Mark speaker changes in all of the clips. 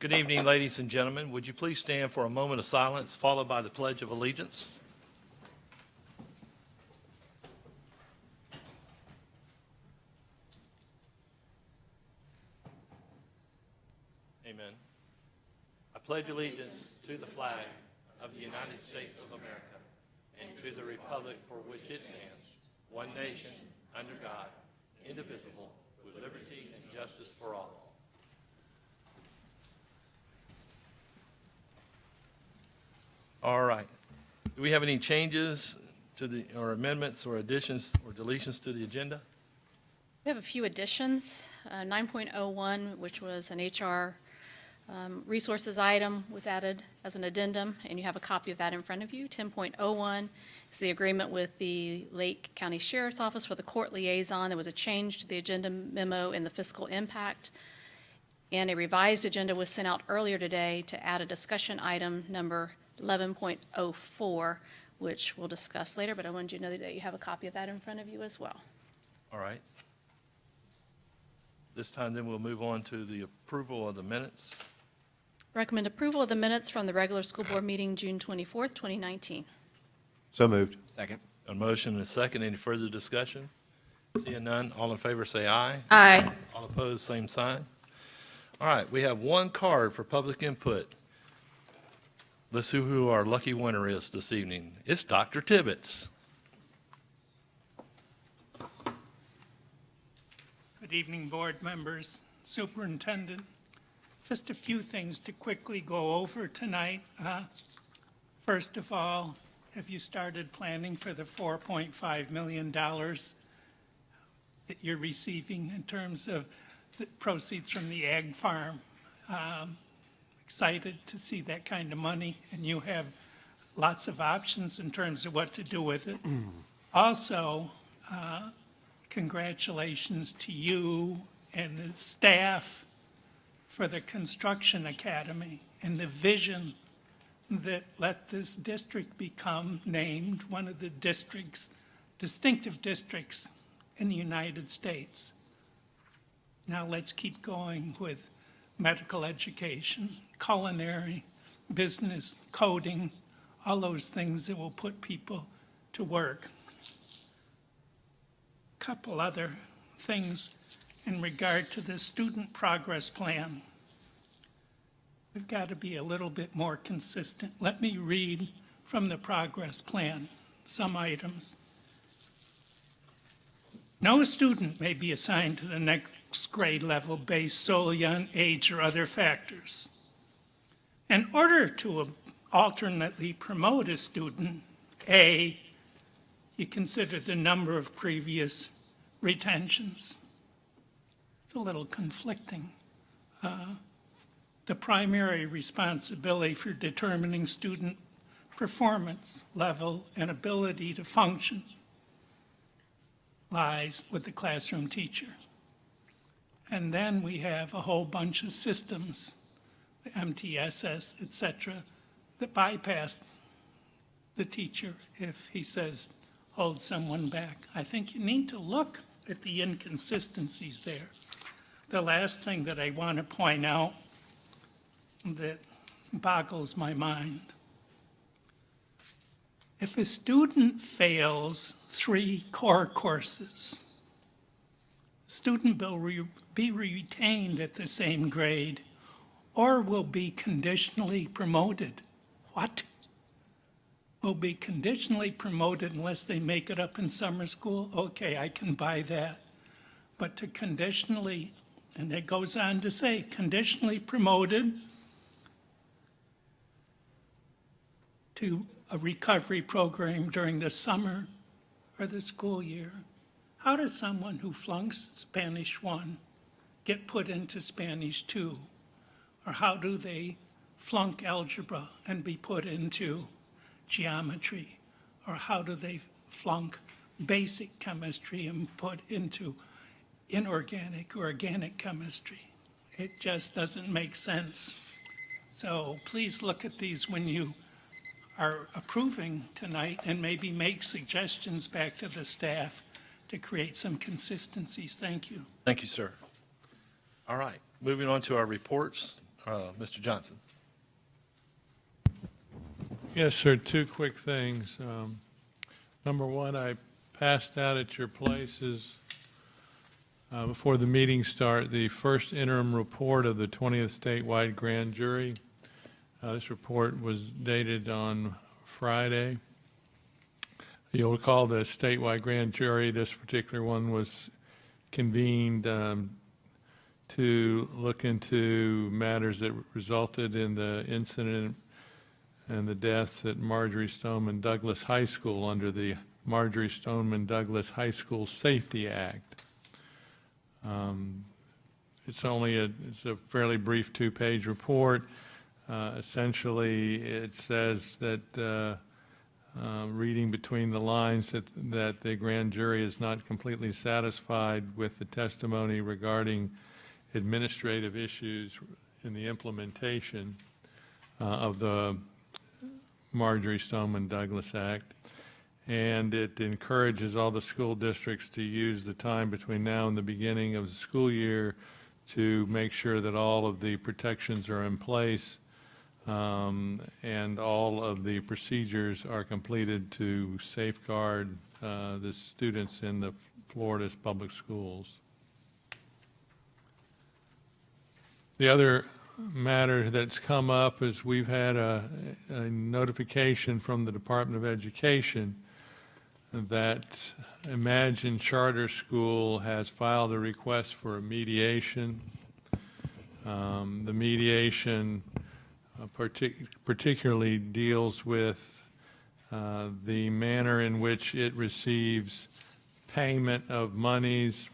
Speaker 1: Good evening, ladies and gentlemen. Would you please stand for a moment of silence, followed by the Pledge of Allegiance? Amen. I pledge allegiance to the flag of the United States of America and to the republic for which it stands, one nation, under God, indivisible, with liberty and justice for all. All right. Do we have any changes to or amendments or additions or deletions to the agenda?
Speaker 2: We have a few additions. 9.01, which was an HR resources item, was added as an addendum, and you have a copy of that in front of you. 10.01 is the agreement with the Lake County Sheriff's Office for the court liaison. There was a change to the agenda memo in the fiscal impact, and a revised agenda was sent out earlier today to add a discussion item number 11.04, which we'll discuss later, but I wanted you to know that you have a copy of that in front of you as well.
Speaker 1: All right. This time then we'll move on to the approval of the minutes.
Speaker 2: Recommend approval of the minutes from the regular school board meeting, June 24th, 2019.
Speaker 3: So moved.
Speaker 4: Second.
Speaker 1: A motion and a second. Any further discussion? Seeing none, all in favor say aye.
Speaker 2: Aye.
Speaker 1: All opposed, same sign. All right, we have one card for public input. Let's see who our lucky winner is this evening. It's Dr. Tibbetts.
Speaker 5: Good evening, board members, superintendent. Just a few things to quickly go over tonight. First of all, have you started planning for the $4.5 million that you're receiving in terms of the proceeds from the ag farm? Excited to see that kind of money, and you have lots of options in terms of what to do with it. Also, congratulations to you and the staff for the Construction Academy and the vision that let this district become named one of the distinctive districts in the United States. Now let's keep going with medical education, culinary, business, coding, all those things that will put people to work. Couple other things in regard to the student progress plan. We've got to be a little bit more consistent. Let me read from the progress plan some items. No student may be assigned to the next grade level based solely on age or other factors. In order to alternately promote a student, A, you consider the number of previous retentions. It's a little conflicting. The primary responsibility for determining student performance level and ability to function lies with the classroom teacher. And then we have a whole bunch of systems, the MTSS, et cetera, that bypass the teacher if he says, hold someone back. I think you need to look at the inconsistencies there. The last thing that I want to point out that boggles my mind. If a student fails 3 core courses, the student will be retained at the same grade or will be conditionally promoted. What? Will be conditionally promoted unless they make it up in summer school? Okay, I can buy that. But to conditionally, and it goes on to say, conditionally promoted to a recovery program during the summer or the school year. How does someone who flunks Spanish 1 get put into Spanish 2? Or how do they flunk algebra and be put into geometry? Or how do they flunk basic chemistry and put into inorganic or organic chemistry? It just doesn't make sense. So please look at these when you are approving tonight and maybe make suggestions back to the staff to create some consistencies. Thank you.
Speaker 1: Thank you, sir. All right, moving on to our reports. Mr. Johnson.
Speaker 3: Yes, sir, two quick things. Number one, I passed out at your places before the meeting start, the first interim report of the 20th statewide grand jury. This report was dated on Friday. You'll recall the statewide grand jury, this particular one was convened to look into matters that resulted in the incident and the deaths at Marjorie Stoneman Douglas High School under the Marjorie Stoneman Douglas High School Safety Act. It's a fairly brief two-page report. Essentially, it says that, reading between the lines, that the grand jury is not completely satisfied with the testimony regarding administrative issues in the implementation of the Marjorie Stoneman Douglas Act. And it encourages all the school districts to use the time between now and the beginning of the school year to make sure that all of the protections are in place and all of the procedures are completed to safeguard the students in the Florida's public schools. The other matter that's come up is we've had a notification from the Department of Education that Imagine Charter School has filed a request for a mediation. The mediation particularly deals with the manner in which it receives payment of monies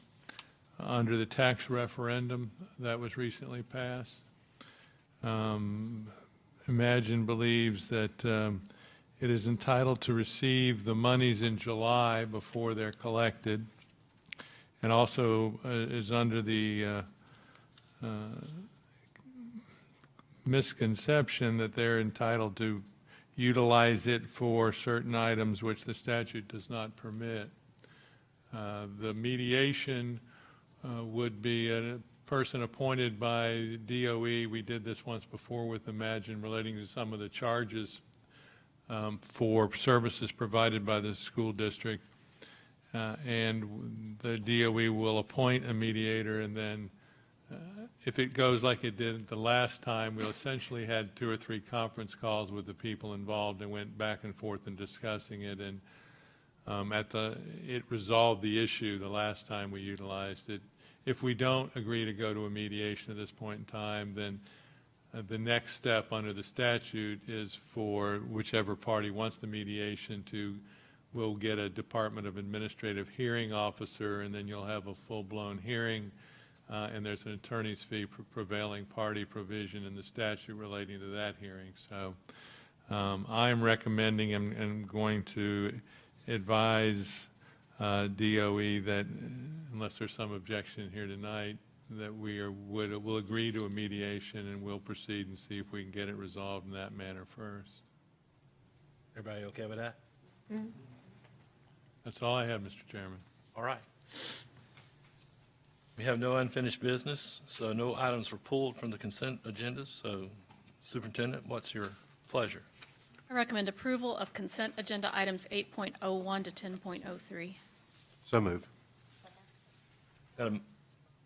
Speaker 3: under the tax referendum that was recently passed. Imagine believes that it is entitled to receive the monies in July before they're collected, and also is under the misconception that they're entitled to utilize it for certain items which the statute does not permit. The mediation would be a person appointed by DOE. We did this once before with Imagine relating to some of the charges for services provided by the school district. And the DOE will appoint a mediator, and then if it goes like it did the last time, we essentially had 2 or 3 conference calls with the people involved and went back and forth in discussing it. And it resolved the issue the last time we utilized it. If we don't agree to go to a mediation at this point in time, then the next step under the statute is for whichever party wants the mediation will get a Department of Administrative hearing officer, and then you'll have a full-blown hearing, and there's an attorney's fee for prevailing party provision in the statute relating to that hearing. So I'm recommending and going to advise DOE that, unless there's some objection here tonight, that we'll agree to a mediation and we'll proceed and see if we can get it resolved in that manner first.
Speaker 1: Everybody okay with that?
Speaker 3: That's all I have, Mr. Chairman.
Speaker 1: All right. We have no unfinished business, so no items were pulled from the consent agenda. So, Superintendent, what's your pleasure?
Speaker 2: I recommend approval of consent agenda items 8.01 to 10.03.
Speaker 4: So move.
Speaker 1: Got a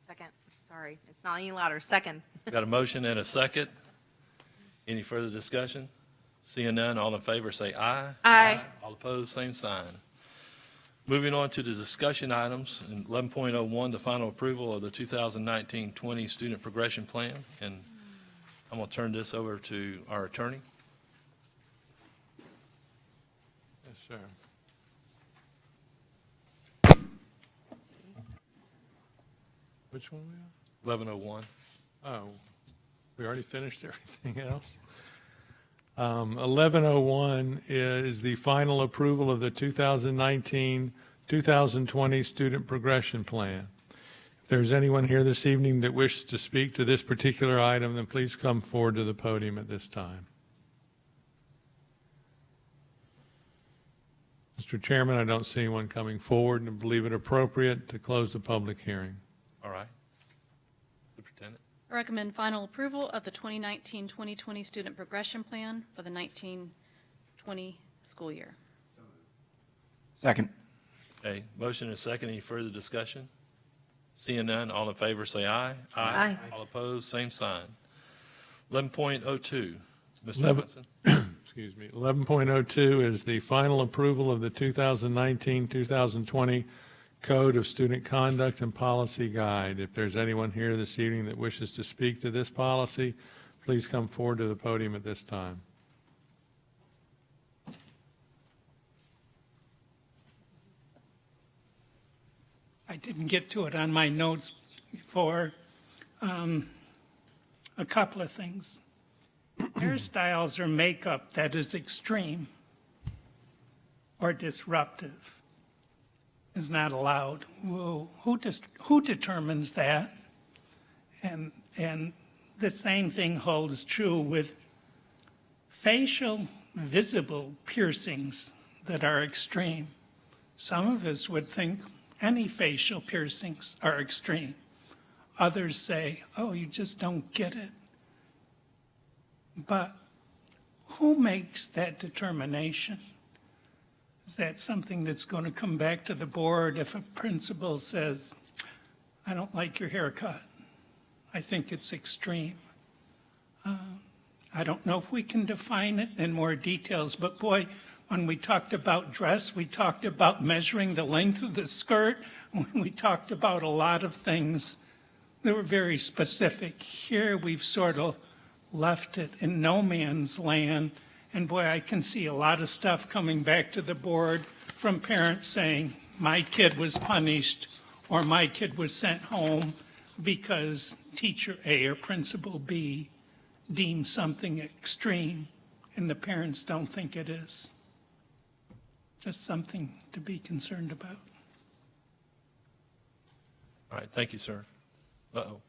Speaker 6: Second. Sorry, it's not any louder. Second.
Speaker 1: Got a motion and a second. Any further discussion? Seeing none, all in favor say aye.
Speaker 7: Aye.
Speaker 1: All opposed, same sign. Moving on to the discussion items, in 11.01, the final approval of the 2019-20 Student Progression Plan. And I'm going to turn this over to our attorney.
Speaker 3: Yes, sir. Which one are we on?
Speaker 1: 11.01.
Speaker 3: Oh, we already finished everything else? 1101 is the final approval of the 2019-2020 Student Progression Plan. If there's anyone here this evening that wishes to speak to this particular item, then please come forward to the podium at this time. Mr. Chairman, I don't see anyone coming forward and believe it appropriate to close the public hearing.
Speaker 1: All right. Superintendent.
Speaker 2: I recommend final approval of the 2019-2020 Student Progression Plan for the 1920 school year.
Speaker 4: Second.
Speaker 1: Okay, motion and a second. Any further discussion? Seeing none, all in favor say aye.
Speaker 6: Aye.
Speaker 1: All opposed, same sign. 11.02, Mr.
Speaker 3: Eleven-
Speaker 1: Johnson.
Speaker 3: Excuse me. 11.02 is the final approval of the 2019-2020 Code of Student Conduct and Policy Guide. If there's anyone here this evening that wishes to speak to this policy, please come forward to the podium at this time.
Speaker 5: I didn't get to it on my notes before. A couple of things. Hairstyles or makeup that is extreme or disruptive is not allowed. Who determines that? And the same thing holds true with facial visible piercings that are extreme. Some of us would think any facial piercings are extreme. Others say, oh, you just don't get it. But who makes that determination? Is that something that's going to come back to the board if a principal says, I don't like your haircut? I think it's extreme. I don't know if we can define it in more details, but boy, when we talked about dress, we talked about measuring the length of the skirt. When we talked about a lot of things that were very specific. Here, we've sort of left it in no man's land. And boy, I can see a lot of stuff coming back to the board from parents saying, my kid was punished or my kid was sent home because teacher A or principal B deemed something extreme and the parents don't think it is. Just something to be concerned about.
Speaker 1: All right, thank you, sir. Uh-oh.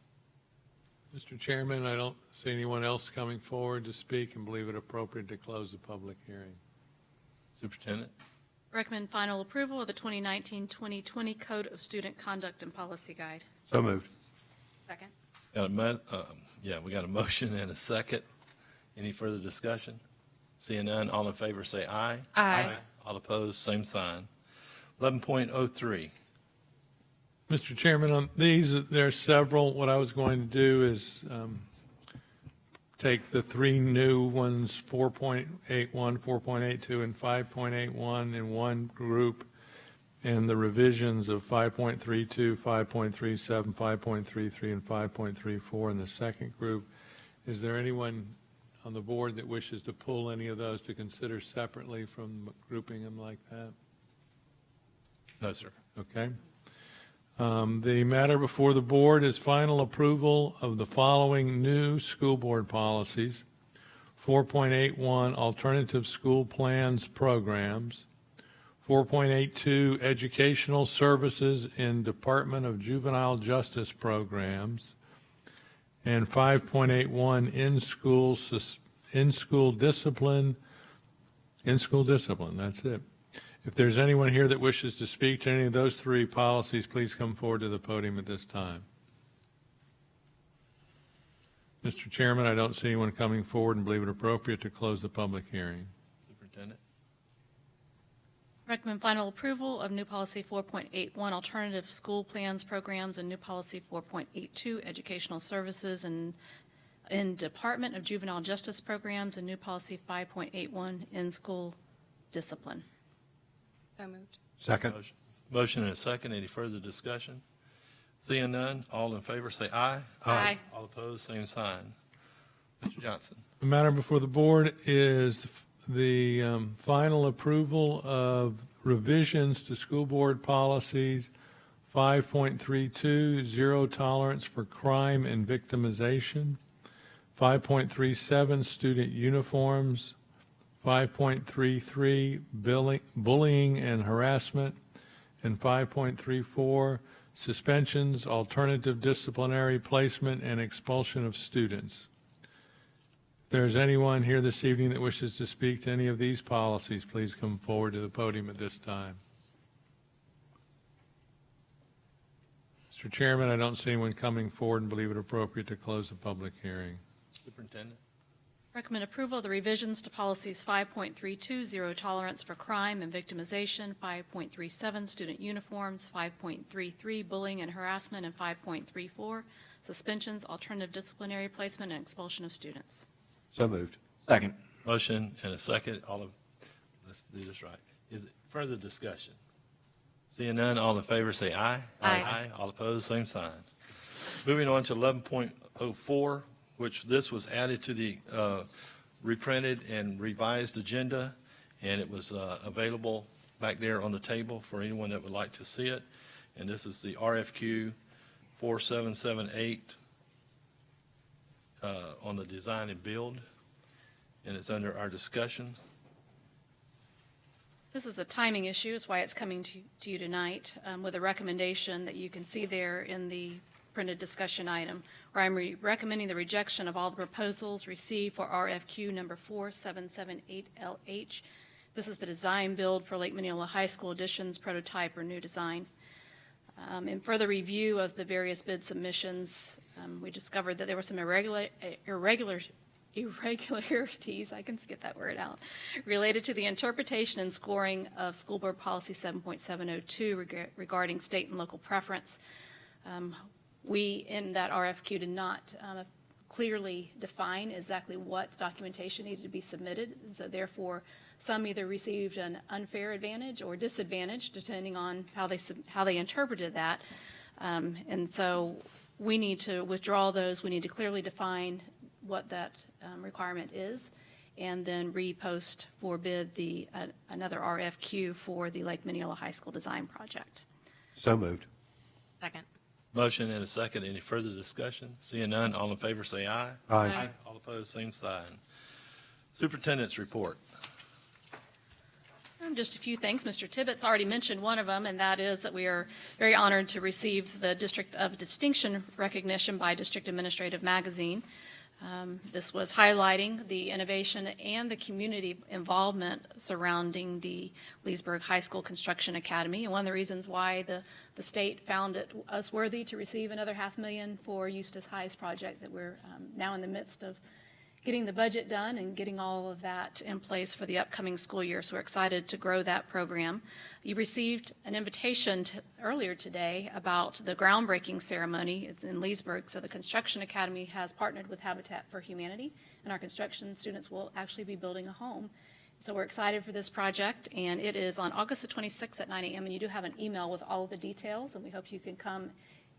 Speaker 3: Mr. Chairman, I don't see anyone else coming forward to speak and believe it appropriate to close the public hearing.
Speaker 1: Superintendent?
Speaker 2: Recommend final approval of the 2019-2020 Code of Student Conduct and Policy Guide.
Speaker 4: So moved.
Speaker 6: Second.
Speaker 1: We got a motion and a second. Any further discussion? Seeing none, all in favor say aye.
Speaker 6: Aye.
Speaker 1: All opposed, same sign. 11.03,
Speaker 3: Mr. Chairman, on these, there are several. What I was going to do is take the three new ones, 4.81, 4.82, and 5.81 in one group, and the revisions of 5.32, 5.37, 5.33, and 5.34 in the second group. Is there anyone on the board that wishes to pull any of those to consider separately from grouping them like that?
Speaker 1: no, sir.
Speaker 3: Okay. The matter before the board is final approval of the following new school board policies. 4.81, alternative school plans programs. 4.82, educational services in Department of Juvenile Justice programs. And 5.81, in-school discipline, that's it. If there's anyone here that wishes to speak to any of those three policies, please come forward to the podium at this time. Mr. Chairman, I don't see anyone coming forward and believe it appropriate to close the public hearing.
Speaker 1: Superintendent?
Speaker 2: Recommend final approval of new policy 4.81, alternative school plans, programs, and new policy 4.82, educational services and in Department of Juvenile Justice programs, and new policy 5.81, in-school discipline.
Speaker 6: So moved.
Speaker 4: Second.
Speaker 1: Motion and a second. Any further discussion? Seeing none, all in favor say aye.
Speaker 2: Aye.
Speaker 1: All opposed, same sign. Mr. Johnson?
Speaker 3: The matter before the board is the final approval of revisions to school board policies 5.32, zero tolerance for crime and victimization, 5.37, student uniforms, 5.33, bullying and harassment, and 5.34, suspensions, alternative disciplinary placement, and expulsion of students. If there's anyone here this evening that wishes to speak to any of these policies, please come forward to the podium at this time. Mr. Chairman, I don't see anyone coming forward and believe it appropriate to close the public hearing.
Speaker 1: Superintendent?
Speaker 2: Recommend approval of the revisions to policies 5.32, zero tolerance for crime and victimization, 5.37, student uniforms, 5.33, bullying and harassment, and 5.34, suspensions, alternative disciplinary placement, and expulsion of students.
Speaker 4: So moved. Second.
Speaker 1: Motion and a second. Let's do this right. Is it further discussion? Seeing none, all in favor say aye.
Speaker 2: Aye.
Speaker 1: All opposed, same sign. Moving on to 11.04, which this was added to the reprinted and revised agenda, and it was available back there on the table for anyone that would like to see it. And this is the RFQ 4778 on the design and build, and it's under our discussion.
Speaker 2: This is a timing issue, is why it's coming to you tonight, with a recommendation that you can see there in the printed discussion item, where I'm recommending the rejection of all the proposals received for RFQ number 4778LH. This is the design build for Lake Minneola High School additions, prototype, or new design. In further review of the various bid submissions, we discovered that there were some irregularities, I can get that word out, related to the interpretation and scoring of School Board Policy 7.702 regarding state and local preference. We, in that RFQ, did not clearly define exactly what documentation needed to be submitted, and so therefore, some either received an unfair advantage or disadvantage, depending on how they interpreted that. And so we need to withdraw those. We need to clearly define what that requirement is, and then repost for bid another RFQ for the Lake Minneola High School design project.
Speaker 4: So moved.
Speaker 6: Second.
Speaker 1: Motion and a second. Any further discussion? Seeing none, all in favor say aye.
Speaker 4: Aye.
Speaker 1: All opposed, same sign. Superintendent's report.
Speaker 2: Just a few things. Mr. Tibbetts already mentioned one of them, and that is that we are very honored to receive the District of Distinction recognition by District Administrative Magazine. This was highlighting the innovation and the community involvement surrounding the Leesburg High School Construction Academy. And one of the reasons why the state found us worthy to receive another $500,000 for Eustis High's project that we're now in the midst of getting the budget done and getting all of that in place for the upcoming school year. So we're excited to grow that program. You received an invitation earlier today about the groundbreaking ceremony. It's in Leesburg. So the Construction Academy has partnered with Habitat for Humanity, and our construction students will actually be building a home. So we're excited for this project, and it is on August the 26th at 9 a.m. And you do have an email with all of the details, and we hope you can come,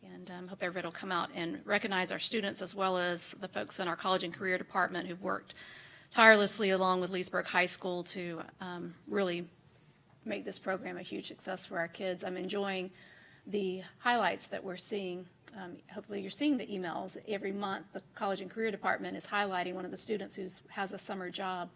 Speaker 2: and hope everybody will come out and recognize our students as well as the folks in our College and Career Department who've worked tirelessly along with Leesburg High School to really make this program a huge success for our kids. I'm enjoying the highlights that we're seeing. Hopefully you're seeing the emails. Every month, the College and Career Department is highlighting one of the students who has a summer job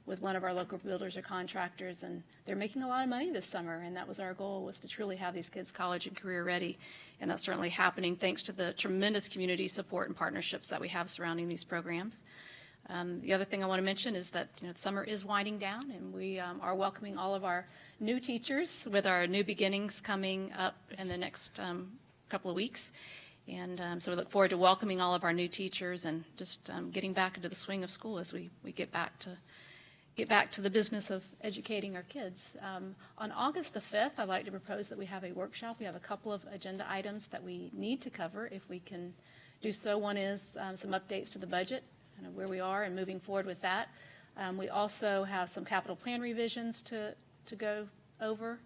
Speaker 2: with one of our local builders or contractors, and they're making a lot of money this summer, and that was our goal, was to truly have these kids college and career ready, and that's certainly happening thanks to the tremendous community support and partnerships that we have surrounding these programs. The other thing I want to mention is that summer is winding down, and we are welcoming all of our new teachers with our new beginnings coming up in the next couple of weeks. And so we look forward to welcoming all of our new teachers and just getting back into the swing of school as we get back to the business of educating our kids. On August the 5th, I'd like to propose that we have a workshop. We have a couple of agenda items that we need to cover if we can do so. One is some updates to the budget, kind of where we are and moving forward with that. We also have some capital plan revisions to go over.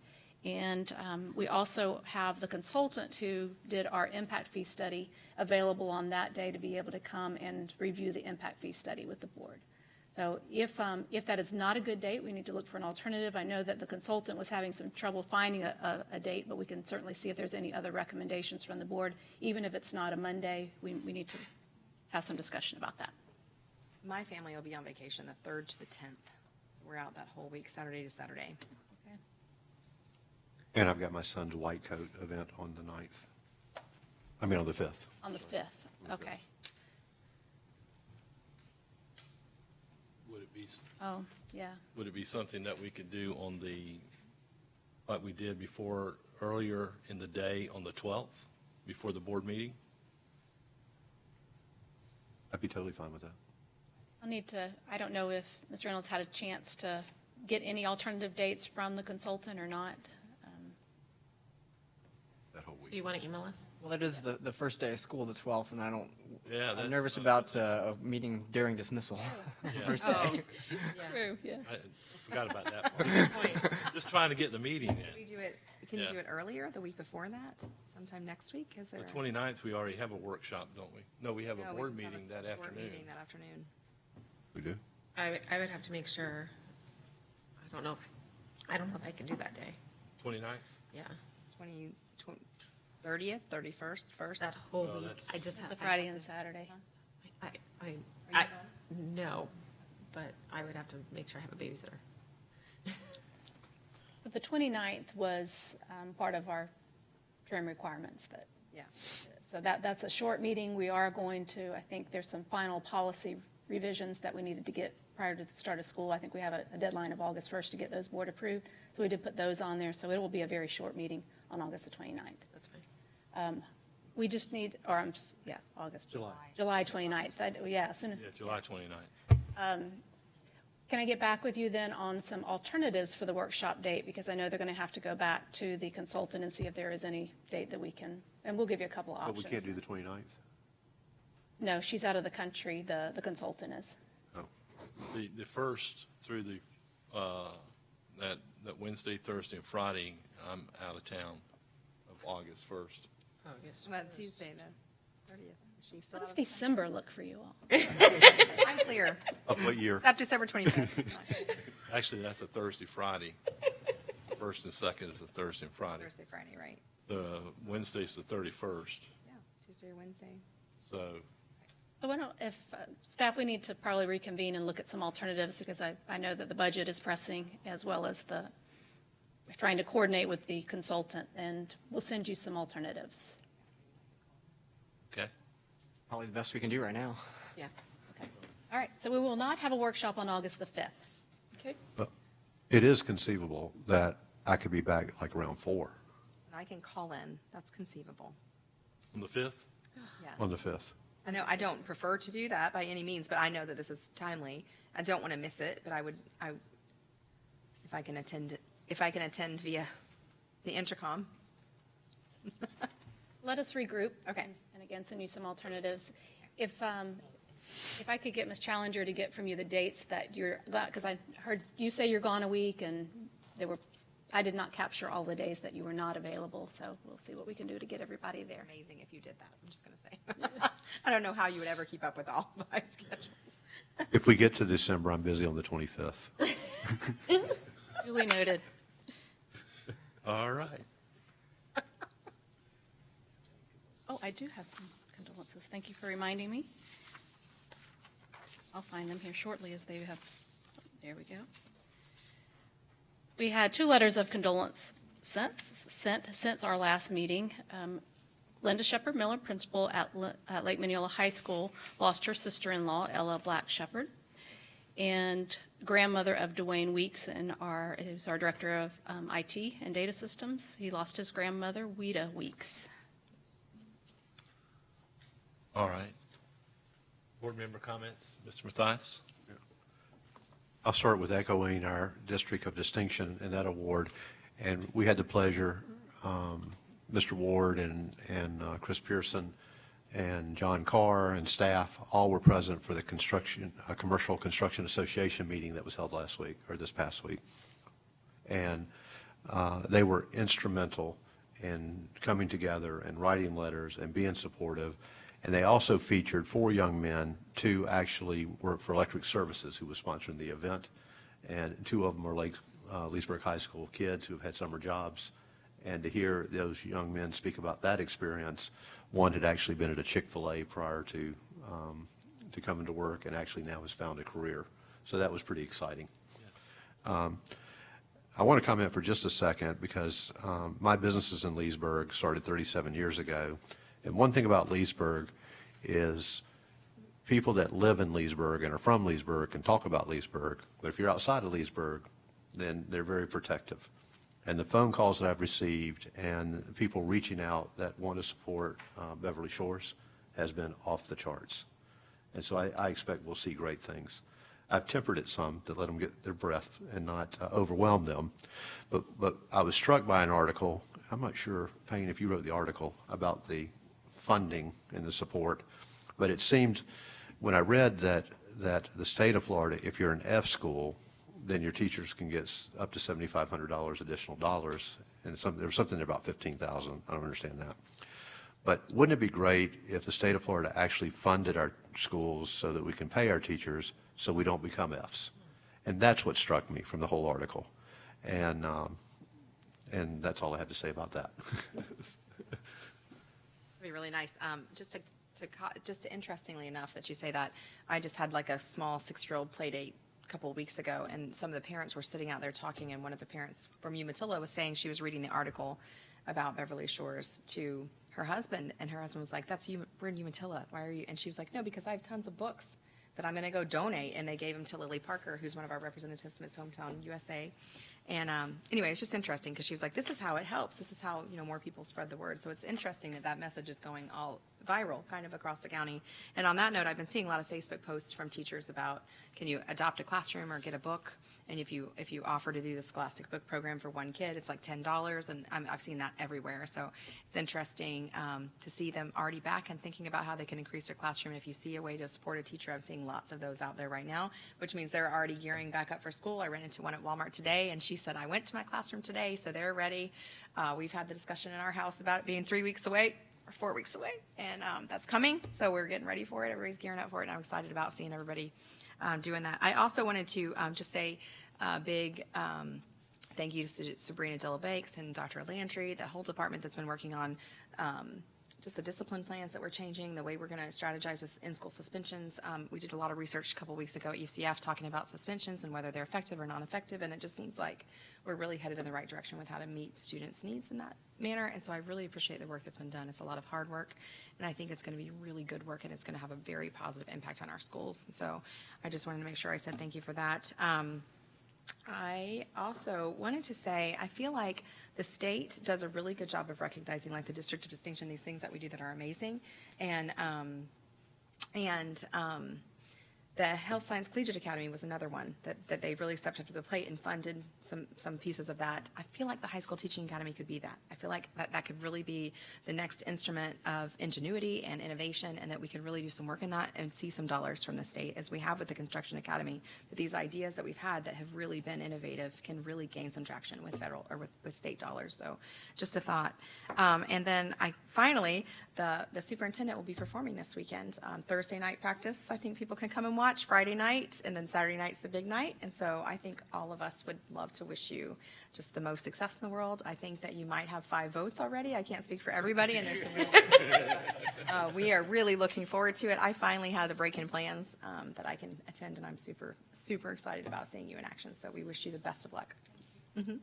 Speaker 2: And we also have the consultant who did our impact fee study available on that day to be able to come and review the impact fee study with the board. So if that is not a good date, we need to look for an alternative. I know that the consultant was having some trouble finding a date, but we can certainly see if there's any other recommendations from the board. Even if it's not a Monday, we need to have some discussion about that.
Speaker 6: My family will be on vacation the 3rd to the 10th. So we're out that whole week, Saturday to Saturday.
Speaker 2: Okay.
Speaker 7: And I've got my son's white coat event on the 9th. I mean, on the 5th.
Speaker 2: On the 5th, okay. Oh, yeah.
Speaker 1: Would it be something that we could do on like we did before, earlier in the day on the 12th? before the board meeting?
Speaker 7: I'd be totally fine with that.
Speaker 2: I'll need to, I don't know if Mr. Reynolds had a chance to get any alternative dates from the consultant or not.
Speaker 7: That whole
Speaker 8: So
Speaker 7: week.
Speaker 8: you want to email us?
Speaker 9: Well, that is the first day of school, the 12th, and
Speaker 1: Yeah,
Speaker 9: I'm
Speaker 1: that's-
Speaker 9: nervous about a meeting during dismissal. First day.
Speaker 2: True, yeah.
Speaker 1: I forgot about that part. Just trying to get the meeting in.
Speaker 6: We do it, can you
Speaker 1: Yeah.
Speaker 6: do it earlier, the week before that, sometime next week? Is there?
Speaker 1: The 29th, we already have a workshop, don't we? No, we have
Speaker 6: No,
Speaker 1: a
Speaker 6: we
Speaker 1: board
Speaker 6: just have a
Speaker 1: meeting that
Speaker 6: short
Speaker 1: afternoon.
Speaker 6: meeting that afternoon.
Speaker 4: We do?
Speaker 8: I would have to make sure. I don't know. I don't know if I can do that day.
Speaker 1: 29th?
Speaker 8: Yeah.
Speaker 6: 30th, 31st, first?
Speaker 8: That whole
Speaker 1: Well,
Speaker 8: week.
Speaker 1: that's-
Speaker 8: I just
Speaker 2: It's
Speaker 8: have
Speaker 2: a Friday
Speaker 8: I have
Speaker 2: and Saturday.
Speaker 8: no, but I would have to make sure I have a babysitter.
Speaker 2: So the 29th was part of our trim requirements that,
Speaker 6: Yeah.
Speaker 2: so that's a short meeting. We are going to, I think there's some final policy revisions that we needed to get prior to the start of school. I think we have a deadline of August 1st to get those board approved. So we did put those on there. So it will be a very short meeting on August the 29th.
Speaker 8: That's fine.
Speaker 2: We just need, or August.
Speaker 7: July.
Speaker 2: July 29th. Yeah, as soon as,
Speaker 1: Yeah, July 29th.
Speaker 2: can I get back with you then on some alternatives for the workshop date? Because I know they're going to have to go back to the consultant and see if there is any date that we can, and we'll give you a couple of
Speaker 7: But
Speaker 2: options.
Speaker 7: we can't do the 29th?
Speaker 2: No, she's out of the country, the consultant is.
Speaker 7: Oh,
Speaker 1: The first through the, that Wednesday, Thursday, and Friday, I'm out of town of August 1st.
Speaker 8: August.
Speaker 6: Well, Tuesday, the 30th. She still
Speaker 2: How does
Speaker 6: out of-
Speaker 2: December look for you all?
Speaker 6: I'm clear.
Speaker 7: of what year?
Speaker 6: It's up December 25th.
Speaker 1: Actually, that's a Thursday, Friday. First and second is a Thursday and Friday.
Speaker 6: Thursday, Friday, right?
Speaker 1: The Wednesday's the 31st,
Speaker 6: Yeah, Tuesday or Wednesday.
Speaker 1: so,
Speaker 2: So why don't, if, staff, we need to probably reconvene and look at some alternatives because I know that the budget is pressing as well as trying to coordinate with the consultant, and we'll send you some alternatives.
Speaker 1: okay?
Speaker 9: Probably the best we can do right now.
Speaker 8: Yeah.
Speaker 2: Okay. All right, so we will not have a workshop on August the 5th.
Speaker 8: Okay.
Speaker 7: But it is conceivable that I could be back like around 4
Speaker 6: And I can call in. That's conceivable.
Speaker 1: On the 5th?
Speaker 6: Yeah.
Speaker 7: on the 5th.
Speaker 6: I know, I don't prefer to do that by any means, but I know that this is timely. I don't want to miss it, but if I can attend via the intercom.
Speaker 2: Let us regroup.
Speaker 6: Okay.
Speaker 2: And again, send you some alternatives. If I could get Ms. Challenger to get from you the dates that you're, because I heard you say you're gone a week, and I did not capture all the days that you were not available, so we'll see what we can do to get everybody there.
Speaker 6: Amazing if you did that, I'm just going to say. I don't know how you would ever keep up with all my schedules.
Speaker 7: If we get to December, I'm busy on the 25th.
Speaker 2: Duly noted.
Speaker 1: All right.
Speaker 2: Oh, I do have some condolences. Thank you for reminding me. I'll find them here shortly as they have, there we go. We had 2 letters of condolence sent since our last meeting. Linda Shepard Miller, principal at Lake Mineola High School, lost her sister-in-law, Ella Black Shepard, and grandmother of Dwayne Weeks, who's our director of IT and data systems. He lost his grandmother, Weta Weeks.
Speaker 1: All right. Board member comments, Mr. Mathias?
Speaker 7: I'll start with echoing our District of Distinction in that award. And we had the pleasure, Mr. Ward and Chris Pearson and John Carr and staff all were present for the Commercial Construction Association meeting that was held last week, or this past week. And they were instrumental in coming together and writing letters and being supportive. And they also featured 4 young men, 2 actually work for Electric Services, who was sponsoring the event, and 2 of them are Leesburg High School kids who have had summer jobs. And to hear those young men speak about that experience, one had actually been at a Chick-fil-A prior to coming to work, and actually now has found a career. So that was pretty exciting. I want to comment for just a second because my businesses in Leesburg started 37 years ago. And one thing about Leesburg is people that live in Leesburg and are from Leesburg can talk about Leesburg, but if you're outside of Leesburg, then they're very protective. And the phone calls that I've received and people reaching out that want to support Beverly Shores has been off the charts. And so I expect we'll see great things. I've tempered it some to let them get their breath and not overwhelm them. But I was struck by an article, I'm not sure, Payne, if you wrote the article about the funding and the support, but it seemed when I read that the state of Florida, if you're an F school, then your teachers can get up to $7,500 additional dollars. And there was something there about $15,000. I don't understand that. But wouldn't it be great if the state of Florida actually funded our schools so that we can pay our teachers so we don't become Fs? And that's what struck me from the whole article. And that's all I have to say about that.
Speaker 6: It'd be really nice. Just interestingly enough that you say that, I just had like a small 6-year-old play date a couple of weeks ago, and some of the parents were sitting out there talking, and one of the parents from Umatilla was saying she was reading the article about Beverly Shores to her husband, and her husband was like, we're in Umatilla, why are you? And she was like, no, because I have tons of books that I'm going to go donate, and they gave them to Lily Parker, who's one of our representatives from Miss Hometown USA. And anyway, it's just interesting because she was like, this is how it helps. This is how, more people spread the word. So it's interesting that message is going all viral kind of across the county. And on that note, I've been seeing a lot of Facebook posts from teachers about, can you adopt a classroom or get a book? And if you offer to do the Scholastic Book Program for one kid, it's like $10. And I've seen that everywhere. So it's interesting to see them already back and thinking about how they can increase their classroom. And if you see a way to support a teacher, I'm seeing lots of those out there right now, which means they're already gearing back up for school. I ran into one at Walmart today, and she said, I went to my classroom today, so they're ready. We've had the discussion in our house about it being 3 weeks away or 4 weeks away, and that's coming. So we're getting ready for it. Everybody's gearing up for it, and I'm excited about seeing everybody doing that. I also wanted to just say a big thank you to Sabrina Dilla Bakes and Dr. Lantry, the whole department that's been working on just the discipline plans that we're changing, the way we're going to strategize with in-school suspensions. We did a lot of research a couple weeks ago at UCF talking about suspensions and whether they're effective or non-effective, and it just seems like we're really headed in the right direction with how to meet students' needs in that manner. And so I really appreciate the work that's been done. It's a lot of hard work, and I think it's going to be really good work, and it's going to have a very positive impact on our schools. So I just wanted to make sure I said thank you for that. I also wanted to say, I feel like the state does a really good job of recognizing, like the District of Distinction, these things that we do that are amazing. And the Health Science Collegiate Academy was another one that they really stepped up to the plate and funded some pieces of that. I feel like the High School Teaching Academy could be that. I feel like that could really be the next instrument of ingenuity and innovation, and that we could really do some work in that and see some dollars from the state, as we have with the Construction Academy, that these ideas that we've had that have really been innovative can really gain some traction with federal or with state dollars. So just a thought. And then finally, the superintendent will be performing this weekend on Thursday night practice. I think people can come and watch Friday night, and then Saturday night's the big night. And so I think all of us would love to wish you just the most success in the world. I think that you might have 5 votes already. I can't speak for everybody, and there's some really we are really looking forward to it. I finally had the break-in plans that I can attend, and I'm super, super excited about seeing you in action. So we wish you the best of luck. Mm-hmm.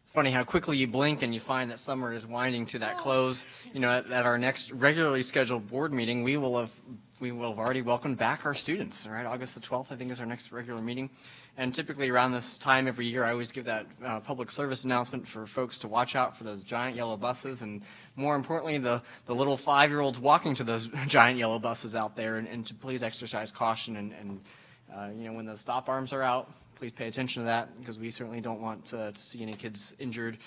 Speaker 9: It's funny how quickly you blink and you find that summer is winding to that close. At our next regularly scheduled board meeting, we will have already welcomed back our students, right? August the 12th, I think, is our next regular meeting. And typically around this time every year, I always give that public service announcement for folks to watch out for those giant yellow buses, and more importantly, the little 5-year-olds walking to those giant yellow buses out there, and to please exercise caution. And when the stop arms are out, please pay attention to that, because we certainly don't want to see any kids injured,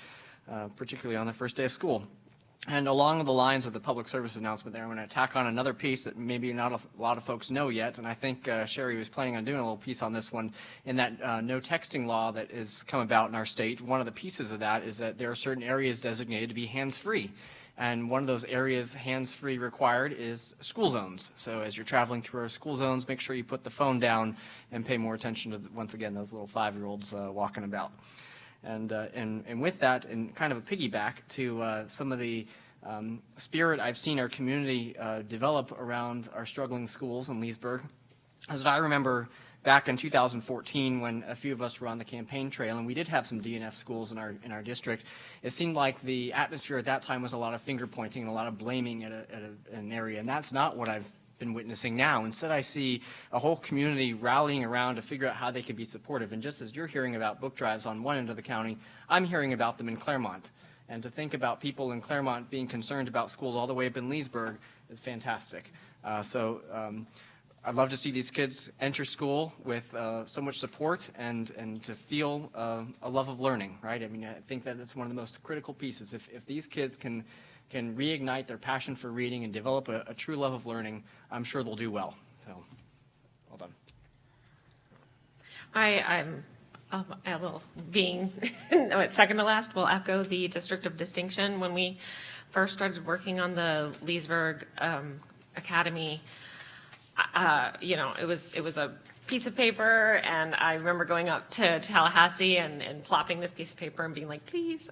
Speaker 9: particularly on the first day of school. And along the lines of the public service announcement there, I'm going to tack on another piece that maybe not a lot of folks know yet, and I think Sherry was planning on doing a little piece on this one, in that no texting law that has come about in our state. One of the pieces of that is that there are certain areas designated to be hands-free. And one of those areas hands-free required is school zones. So as you're traveling through our school zones, make sure you put the phone down and pay more attention to, once again, those little 5-year-olds walking about. And with that, and kind of a piggyback to some of the spirit I've seen our community develop around our struggling schools in Leesburg, as I remember back in 2014, when a few of us were on the campaign trail, and we did have some DNF schools in our district, it seemed like the atmosphere at that time was a lot of finger pointing and a lot of blaming at an area, and that's not what I've been witnessing now. Instead, I see a whole community rallying around to figure out how they can be supportive. And just as you're hearing about book drives on one end of the county, I'm hearing about them in Claremont. And to think about people in Claremont being concerned about schools all the way up in Leesburg is fantastic. I'd love to see these kids enter school with so much support and to feel a love of learning, right? I mean, I think that it's one of the most critical pieces. If these kids can reignite their passion for reading and develop a true love of learning, I'm sure they'll do well. So, well done.
Speaker 8: I will, being second to last, will echo the District of Distinction. When we first started working on the Leesburg Academy, it was a piece of paper, and I remember going up to Tallahassee and plopping this piece of paper and being like, please.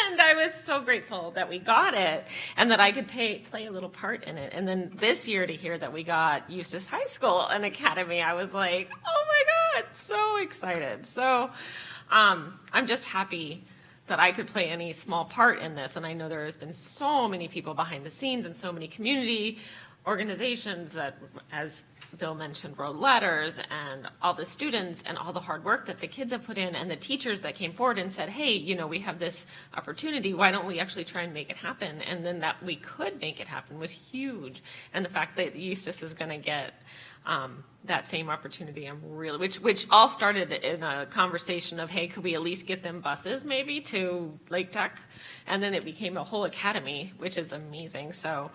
Speaker 8: And I was so grateful that we got it and that I could play a little part in it. And then this year to hear that we got Eustis High School and Academy, I was like, oh my God, so excited. So I'm just happy that I could play any small part in this. And I know there has been so many people behind the scenes and so many community organizations that, as Bill mentioned, wrote letters, and all the students and all the hard work that the kids have put in, and the teachers that came forward and said, hey, we have this opportunity, why don't we actually try and make it happen? And then that we could make it happen was huge. And the fact that Eustis is going to get that same opportunity, I'm really, which all started in a conversation of, hey, could we at least get them buses maybe to Lake Tech? And then it became a whole academy, which is amazing. So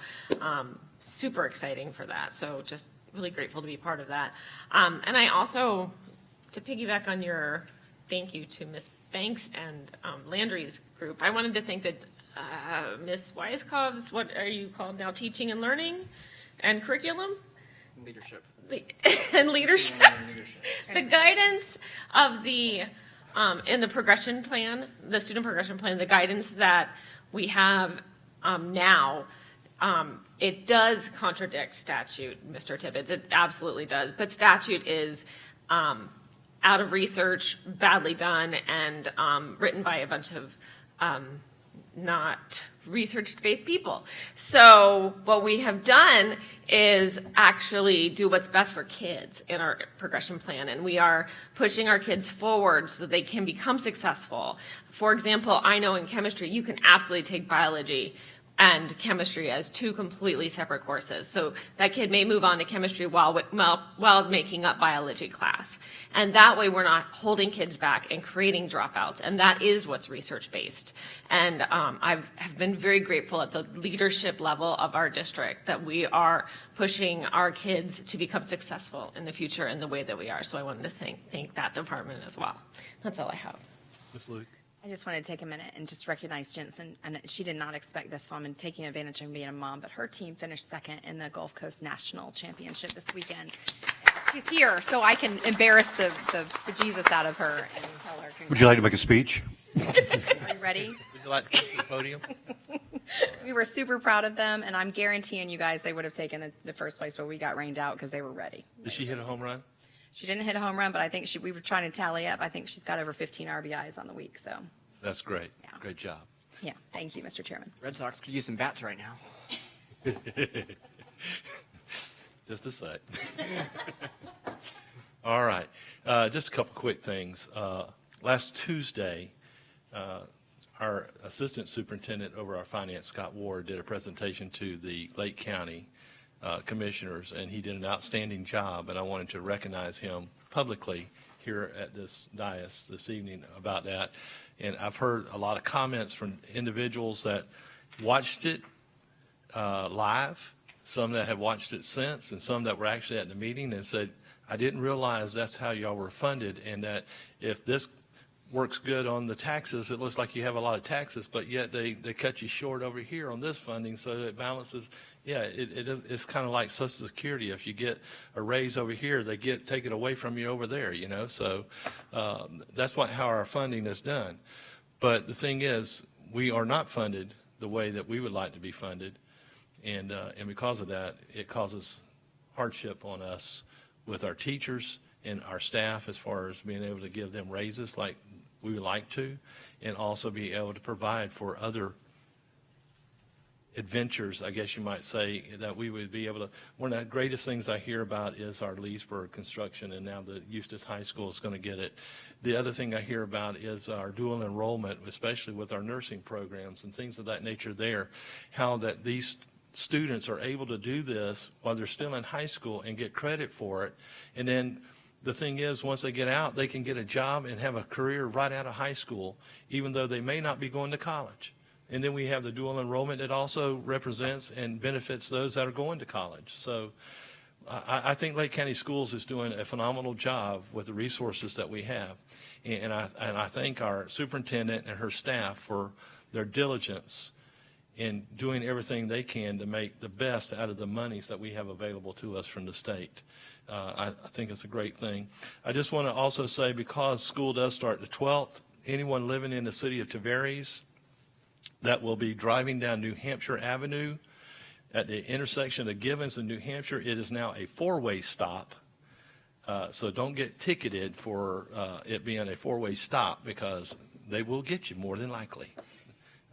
Speaker 8: super exciting for that. So just really grateful to be part of that. And I also, to piggyback on your thank you to Ms. Banks and Landry's group, I wanted to thank that Ms. Weiskov's, what are you called now, Teaching and Learning and Curriculum?
Speaker 9: Leadership.
Speaker 8: And leadership. The guidance of the, in the progression plan, the student progression plan, the guidance that we have now, it does contradict statute, Mr. Tibbetts. It absolutely does. But statute is out of research, badly done, and written by a bunch of not research-based people. So what we have done is actually do what's best for kids in our progression plan, and we are pushing our kids forward so they can become successful. For example, I know in chemistry you can absolutely take biology and chemistry as two completely separate courses. So that kid may move on to chemistry while making up biology class. And that way we're not holding kids back and creating dropouts. And that is what's research-based. And I have been very grateful at the leadership level of our district that we are pushing our kids to become successful in the future in the way that we are. So I wanted to thank that department as well. That's all I have.
Speaker 3: Ms. Luke?
Speaker 6: I just wanted to take a minute and just recognize Jensen, and she did not expect this, so I'm taking advantage of being a mom, but her team finished second in the Gulf Coast National Championship this weekend. She's here, so I can embarrass the Jesus out of her and tell her.
Speaker 7: Would you like to make a speech?
Speaker 6: Are you ready?
Speaker 1: Would you like to come to the podium?
Speaker 6: We were super proud of them, and I'm guaranteeing you guys they would have taken the first place, but we got rained out because they were ready.
Speaker 1: Did she hit a home run?
Speaker 6: She didn't hit a home run, but I think we were trying to tally up. I think she's got over 15 RBIs on the week, so.
Speaker 1: That's great.
Speaker 6: Yeah.
Speaker 1: Great job.
Speaker 6: Yeah, thank you, Mr. Chairman.
Speaker 9: Red Sox could use some bats right now.
Speaker 1: Just a sec. All right. Just a couple quick things. Last Tuesday, our assistant superintendent over our finance, Scott Ward, did a presentation to the Lake County commissioners, and he did an outstanding job, and I wanted to recognize him publicly here at this dais this evening about that. And I've heard a lot of comments from individuals that watched it live, some that have watched it since, and some that were actually at the meeting and said, I didn't realize that's how y'all were funded, and that if this works good on the taxes, it looks like you have a lot of taxes, but yet they cut you short over here on this funding, so it balances. Yeah, it's kind of like Social Security. If you get a raise over here, they take it away from you over there, you know. So that's how our funding is done. But the thing is, we are not funded the way that we would like to be funded, and because of that, it causes hardship on us with our teachers and our staff as far as being able to give them raises like we would like to, and also be able to provide for other adventures, I guess you might say, that we would be able to. One of the greatest things I hear about is our Leesburg construction, and now the Eustis High School is going to get it. The other thing I hear about is our dual enrollment, especially with our nursing programs and things of that nature there, how that these students are able to do this while they're still in high school and get credit for it. And then the thing is, once they get out, they can get a job and have a career right out of high school, even though they may not be going to college. And then we have the dual enrollment that also represents and benefits those that are going to college. So I think Lake County Schools is doing a phenomenal job with the resources that we have. And I thank our superintendent and her staff for their diligence in doing everything they can to make the best out of the monies that we have available to us from the state. I think it's a great thing. I just want to also say, because school does start the 12th, anyone living in the city of Tavares that will be driving down New Hampshire Avenue at the intersection of Givens and New Hampshire, it is now a four-way stop. So don't get ticketed for it being a four-way stop, because they will get you more than likely.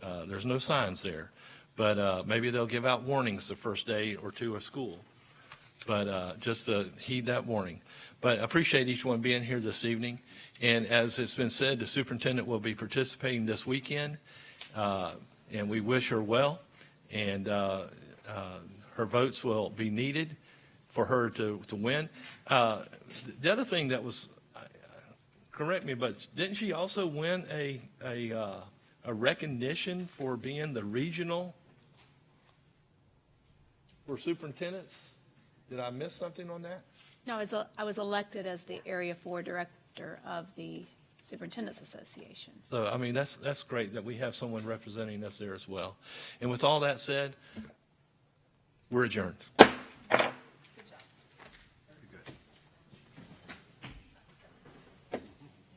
Speaker 1: There's no signs there, but maybe they'll give out warnings the first day or two of school. But just to heed that warning. But I appreciate each one being here this evening. And as it's been said, the superintendent will be participating this weekend, and we wish her well. And her votes will be needed for her to win. The other thing that was, correct me, but didn't she also win a recognition for being the regional for superintendents? Did I miss something on that?
Speaker 2: No, I was elected as the Area 4 Director of the Superintendent's Association.
Speaker 1: So, I mean, that's great that we have someone representing us there as well. And with all that said, we're adjourned.